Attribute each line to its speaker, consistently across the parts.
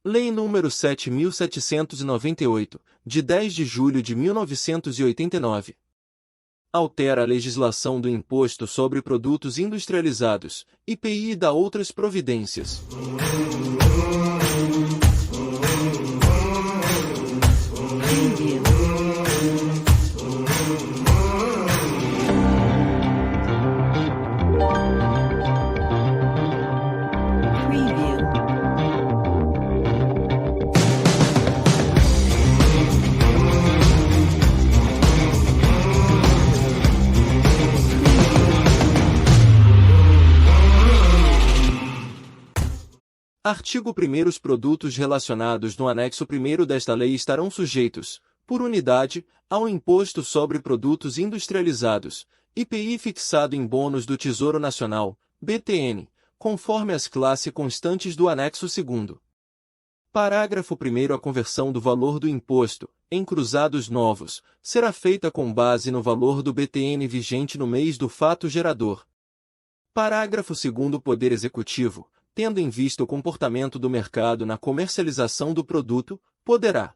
Speaker 1: Lei nº 7.798, de 10 de julho de 1989. Altera a legislação do Imposto sobre Produtos Industrializados, IPI e dá outras providências. Artigo 1º. Os produtos relacionados no anexo 1º desta lei estarão sujeitos, por unidade, ao Imposto sobre Produtos Industrializados, IPI fixado em bônus do Tesouro Nacional, BTN, conforme as classes constantes do anexo 2º. Parágrafo 1º. A conversão do valor do imposto, em cruzados novos, será feita com base no valor do BTN vigente no mês do fato gerador. Parágrafo 2º. O Poder Executivo, tendo em vista o comportamento do mercado na comercialização do produto, poderá: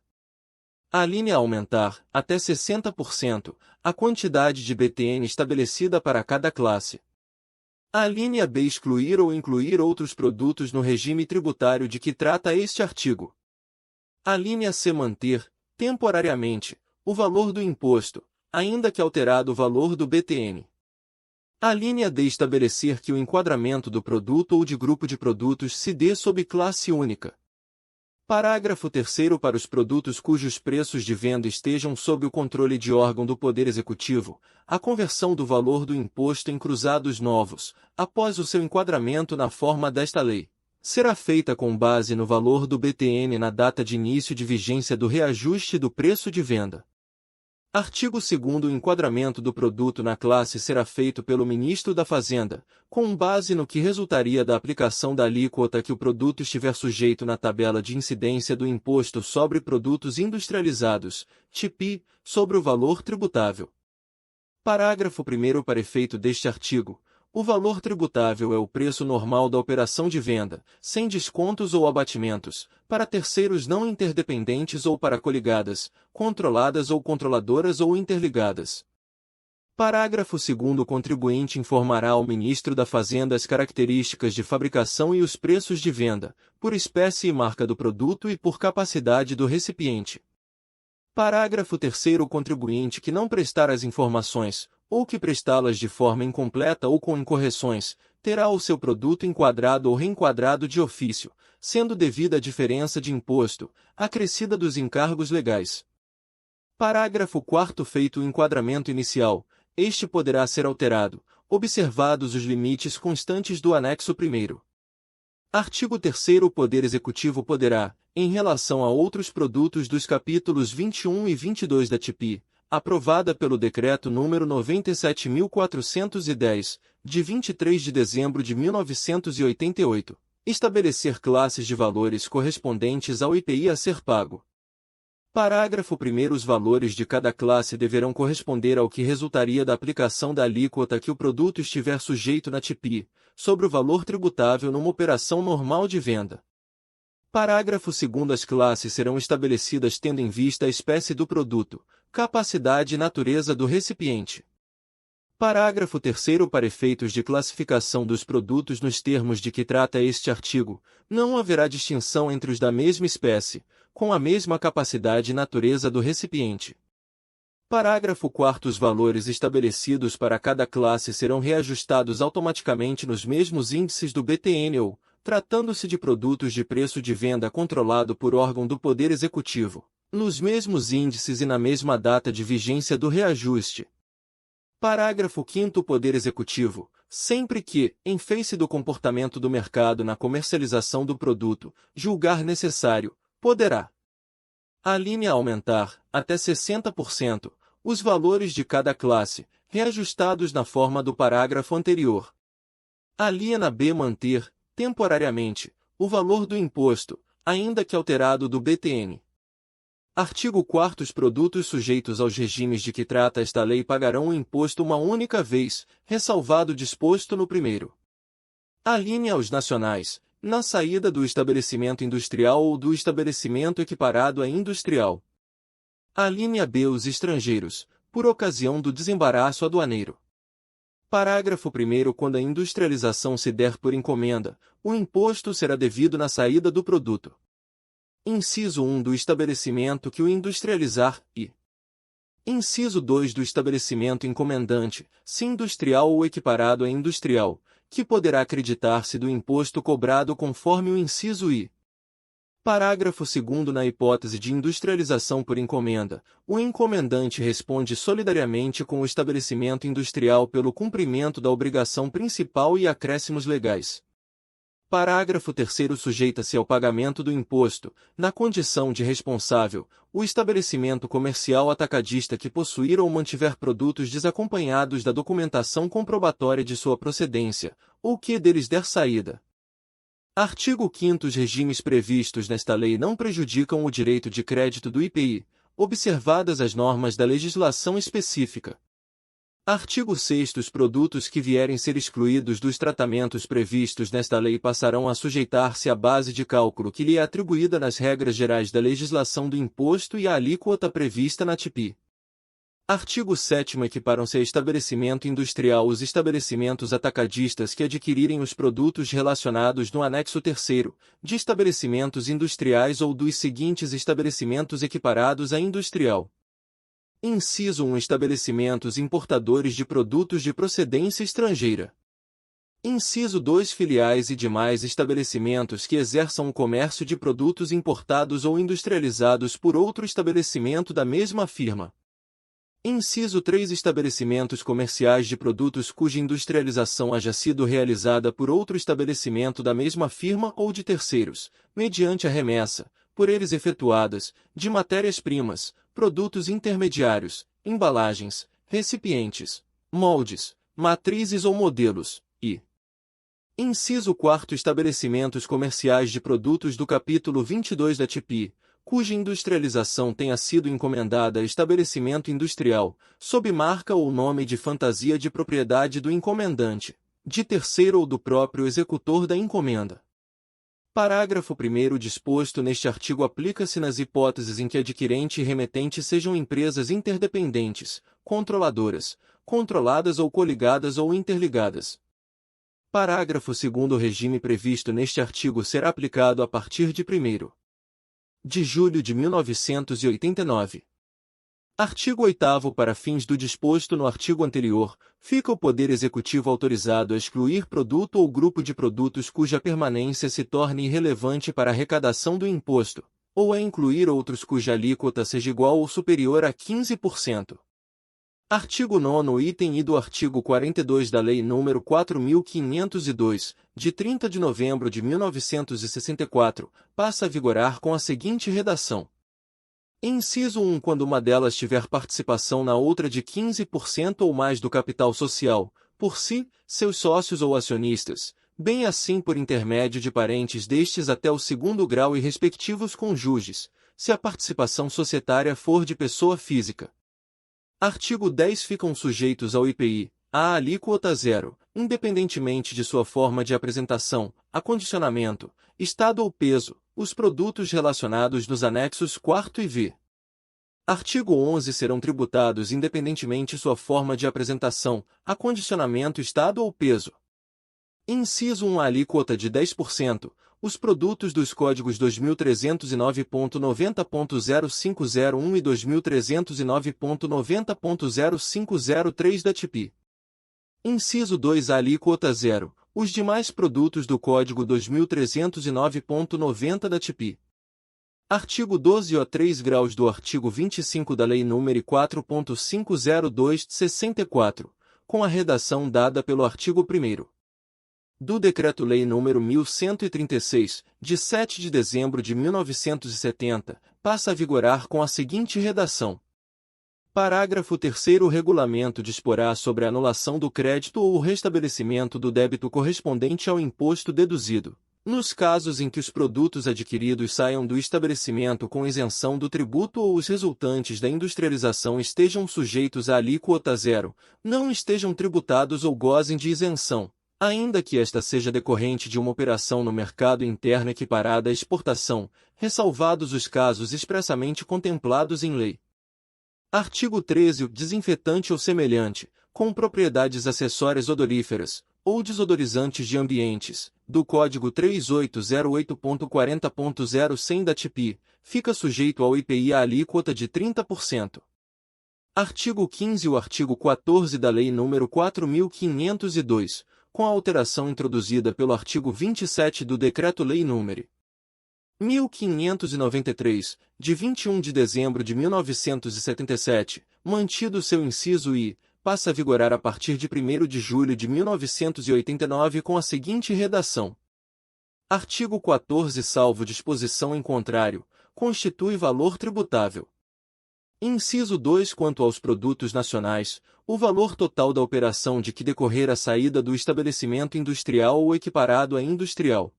Speaker 1: a aumentar, até 60%, a quantidade de BTN estabelecida para cada classe. A B. Excluir ou incluir outros produtos no regime tributário de que trata este artigo. A C. Manter, temporariamente, o valor do imposto, ainda que alterado o valor do BTN. A D. Estabelecer que o enquadramento do produto ou de grupo de produtos se dê sob classe única. Parágrafo 3º. Para os produtos cujos preços de venda estejam sob o controle de órgão do Poder Executivo, a conversão do valor do imposto em cruzados novos, após o seu enquadramento na forma desta lei, será feita com base no valor do BTN na data de início de vigência do reajuste do preço de venda. Artigo 2º. O enquadramento do produto na classe será feito pelo Ministro da Fazenda, com base no que resultaria da aplicação da alíquota que o produto estiver sujeito na tabela de incidência do Imposto sobre Produtos Industrializados, TIPI, sobre o valor tributável. Parágrafo 1º. Para efeito deste artigo, o valor tributável é o preço normal da operação de venda, sem descontos ou abatimentos, para terceiros não interdependentes ou para coligadas, controladas ou controladoras ou interligadas. Parágrafo 2º. O contribuinte informará ao Ministro da Fazenda as características de fabricação e os preços de venda, por espécie e marca do produto e por capacidade do recipiente. Parágrafo 3º. O contribuinte que não prestar as informações, ou que prestá-las de forma incompleta ou com incorreções, terá o seu produto enquadrado ou reenquadrado de ofício, sendo devida a diferença de imposto, acrescida dos encargos legais. Parágrafo 4º. Feito o enquadramento inicial, este poderá ser alterado, observados os limites constantes do anexo 1º. Artigo 3º. O Poder Executivo poderá, em relação a outros produtos dos capítulos 21 e 22 da TIPI, aprovada pelo Decreto nº 97.410, de 23 de dezembro de 1988, estabelecer classes de valores correspondentes ao IPI a ser pago. Parágrafo 1º. Os valores de cada classe deverão corresponder ao que resultaria da aplicação da alíquota que o produto estiver sujeito na TIPI, sobre o valor tributável numa operação normal de venda. Parágrafo 2º. As classes serão estabelecidas tendo em vista a espécie do produto, capacidade e natureza do recipiente. Parágrafo 3º. Para efeitos de classificação dos produtos nos termos de que trata este artigo, não haverá distinção entre os da mesma espécie, com a mesma capacidade e natureza do recipiente. Parágrafo 4º. Os valores estabelecidos para cada classe serão reajustados automaticamente nos mesmos índices do BTN ou, tratando-se de produtos de preço de venda controlado por órgão do Poder Executivo, nos mesmos índices e na mesma data de vigência do reajuste. Parágrafo 5º. O Poder Executivo, sempre que, em face do comportamento do mercado na comercialização do produto, julgar necessário, poderá: aumentar, até 60%, os valores de cada classe, reajustados na forma do parágrafo anterior. B. Manter, temporariamente, o valor do imposto, ainda que alterado do BTN. Artigo 4º. Os produtos sujeitos aos regimes de que trata esta lei pagarão o imposto uma única vez, ressalvado o disposto no primeiro. Os nacionais, na saída do estabelecimento industrial ou do estabelecimento equiparado a industrial. A linha B. Os estrangeiros, por ocasião do desembaraço aduaneiro. Parágrafo 1º. Quando a industrialização se der por encomenda, o imposto será devido na saída do produto. Inciso 1. Do estabelecimento que o industrializar e Inciso 2. Do estabelecimento encomendante, se industrial ou equiparado a industrial, que poderá acreditar-se do imposto cobrado conforme o inciso I. Parágrafo 2º. Na hipótese de industrialização por encomenda, o encomendante responde solidariamente com o estabelecimento industrial pelo cumprimento da obrigação principal e acréscimos legais. Parágrafo 3º. Sujeita-se ao pagamento do imposto, na condição de responsável, o estabelecimento comercial atacadista que possuir ou mantiver produtos desacompanhados da documentação comprobatória de sua procedência, ou que deles der saída. Artigo 5º. Os regimes previstos nesta lei não prejudicam o direito de crédito do IPI, observadas as normas da legislação específica. Artigo 6º. Os produtos que vierem ser excluídos dos tratamentos previstos nesta lei passarão a sujeitar-se à base de cálculo que lhe é atribuída nas regras gerais da legislação do imposto e à alíquota prevista na TPI. Artigo 7º. Equiparam-se a estabelecimento industrial os estabelecimentos atacadistas que adquirirem os produtos relacionados no anexo 3º, de estabelecimentos industriais ou dos seguintes estabelecimentos equiparados a industrial. Inciso 1. Estabelecimentos importadores de produtos de procedência estrangeira. Inciso 2. Filiais e demais estabelecimentos que exerçam o comércio de produtos importados ou industrializados por outro estabelecimento da mesma firma. Inciso 3. Estabelecimentos comerciais de produtos cuja industrialização haja sido realizada por outro estabelecimento da mesma firma ou de terceiros, mediante a remessa, por eles efetuadas, de matérias-primas, produtos intermediários, embalagens, recipientes, moldes, matrizes ou modelos, e Inciso 4º. Estabelecimentos comerciais de produtos do capítulo 22 da TPI, cuja industrialização tenha sido encomendada a estabelecimento industrial, sob marca ou nome de fantasia de propriedade do encomendante, de terceiro ou do próprio executor da encomenda. Parágrafo 1º. Disposto neste artigo aplica-se nas hipóteses em que adquirente e remetente sejam empresas interdependentes, controladoras, controladas ou coligadas ou interligadas. Parágrafo 2º. O regime previsto neste artigo será aplicado a partir de 1º de julho de 1989. Artigo 8º. Para fins do disposto no artigo anterior, fica o Poder Executivo autorizado a excluir produto ou grupo de produtos cuja permanência se torne irrelevante para a arrecadação do imposto, ou a incluir outros cuja alíquota seja igual ou superior a 15%. Artigo 9º. Item I do artigo 42 da Lei nº 4.502, de 30 de novembro de 1964, passa a vigorar com a seguinte redação. Inciso 1. Quando uma delas tiver participação na outra de 15% ou mais do capital social, por si, seus sócios ou acionistas, bem assim por intermédio de parentes destes até o segundo grau e respectivos cônjuges, se a participação societária for de pessoa física. Artigo 10. Ficam sujeitos ao IPI, à alíquota zero, independentemente de sua forma de apresentação, acondicionamento, estado ou peso, os produtos relacionados nos anexos 4º e V. Artigo 11. Serão tributados independentemente sua forma de apresentação, acondicionamento, estado ou peso. Inciso 1. A alíquota de 10%. Os produtos dos códigos 2309.90.0501 e 2309.90.0503 da TPI. Inciso 2. A alíquota zero. Os demais produtos do código 2309.90 da TPI. Artigo 12. A 3 graus do artigo 25 da Lei nº 4.502 de 64, com a redação dada pelo artigo 1º. Do Decreto-Lei nº 1136, de 7 de dezembro de 1970, passa a vigorar com a seguinte redação. Parágrafo 3º. O regulamento disporá sobre a anulação do crédito ou o restabelecimento do débito correspondente ao imposto deduzido, nos casos em que os produtos adquiridos saiam do estabelecimento com isenção do tributo ou os resultantes da industrialização estejam sujeitos à alíquota zero, não estejam tributados ou gozem de isenção, ainda que esta seja decorrente de uma operação no mercado interno equiparada à exportação, ressalvados os casos expressamente contemplados em lei. Artigo 13. O desinfetante ou semelhante, com propriedades acessórias odoríferas, ou desodorizantes de ambientes, do Código 3808.40.0 da TPI, fica sujeito ao IPI à alíquota de 30%. Artigo 15. O artigo 14 da Lei nº 4.502, com a alteração introduzida pelo artigo 27 do Decreto-Lei nº 1593, de 21 de dezembro de 1977, mantido seu inciso I, passa a vigorar a partir de 1º de julho de 1989 com a seguinte redação. Artigo 14. Salvo disposição em contrário, constitui valor tributável. Inciso 2. Quanto aos produtos nacionais, o valor total da operação de que decorrer a saída do estabelecimento industrial ou equiparado a industrial.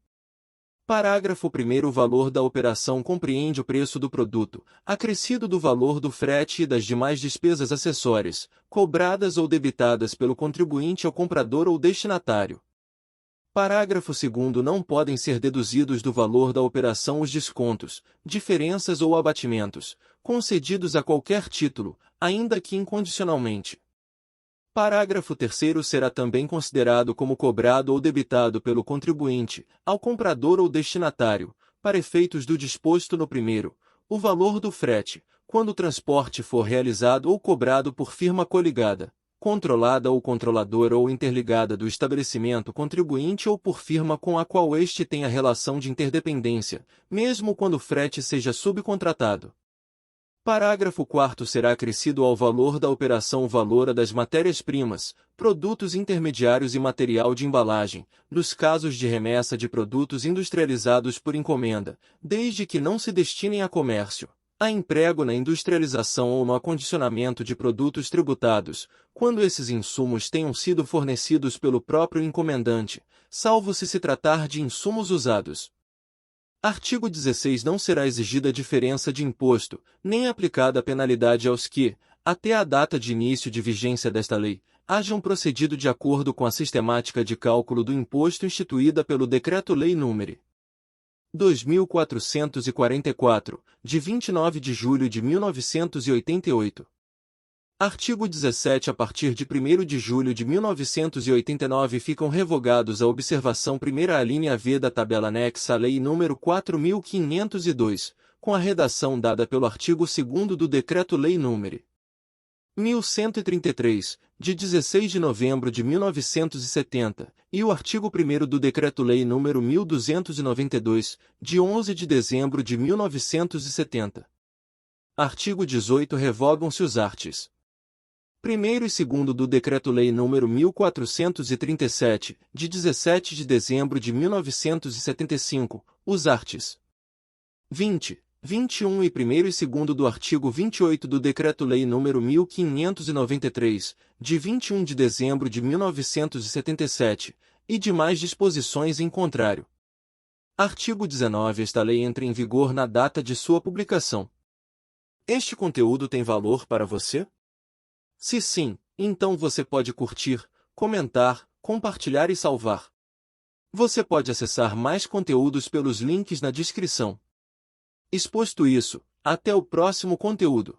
Speaker 1: Parágrafo 1º. O valor da operação compreende o preço do produto, acrescido do valor do frete e das demais despesas acessórias, cobradas ou debitadas pelo contribuinte ao comprador ou destinatário. Parágrafo 2º. Não podem ser deduzidos do valor da operação os descontos, diferenças ou abatimentos, concedidos a qualquer título, ainda que incondicionalmente. Parágrafo 3º. Será também considerado como cobrado ou debitado pelo contribuinte, ao comprador ou destinatário, para efeitos do disposto no primeiro, o valor do frete, quando o transporte for realizado ou cobrado por firma coligada, controlada ou controladora ou interligada do estabelecimento contribuinte ou por firma com a qual este tenha relação de interdependência, mesmo quando o frete seja subcontratado. Parágrafo 4º. Será acrescido ao valor da operação o valor das matérias-primas, produtos intermediários e material de embalagem, nos casos de remessa de produtos industrializados por encomenda, desde que não se destinem a comércio, a emprego na industrialização ou no acondicionamento de produtos tributados, quando esses insumos tenham sido fornecidos pelo próprio encomendante, salvo se tratar de insumos usados. Artigo 16. Não será exigida diferença de imposto, nem aplicada a penalidade aos que, até a data de início de vigência desta lei, hajam procedido de acordo com a sistemática de cálculo do imposto instituída pelo Decreto-Lei nº 2444, de 29 de julho de 1988. Artigo 17. A partir de 1º de julho de 1989 ficam revogados a observação primeira alínea V da tabela anexa à Lei nº 4.502, com a redação dada pelo artigo 2º do Decreto-Lei nº 1133, de 16 de novembro de 1970, e o artigo 1º do Decreto-Lei nº 1292, de 11 de dezembro de 1970. Artigo 18. Revogam-se os arts. 1º e 2º do Decreto-Lei nº 1437, de 17 de dezembro de 1975, os arts. 20, 21 e 1º e 2º do artigo 28 do Decreto-Lei nº 1593, de 21 de dezembro de 1977, e demais disposições em contrário. Artigo 19. Esta lei entra em vigor na data de sua publicação. Este conteúdo tem valor para você? Se sim, então você pode curtir, comentar, compartilhar e salvar. Você pode acessar mais conteúdos pelos links na descrição. Exposto isso, até o próximo conteúdo.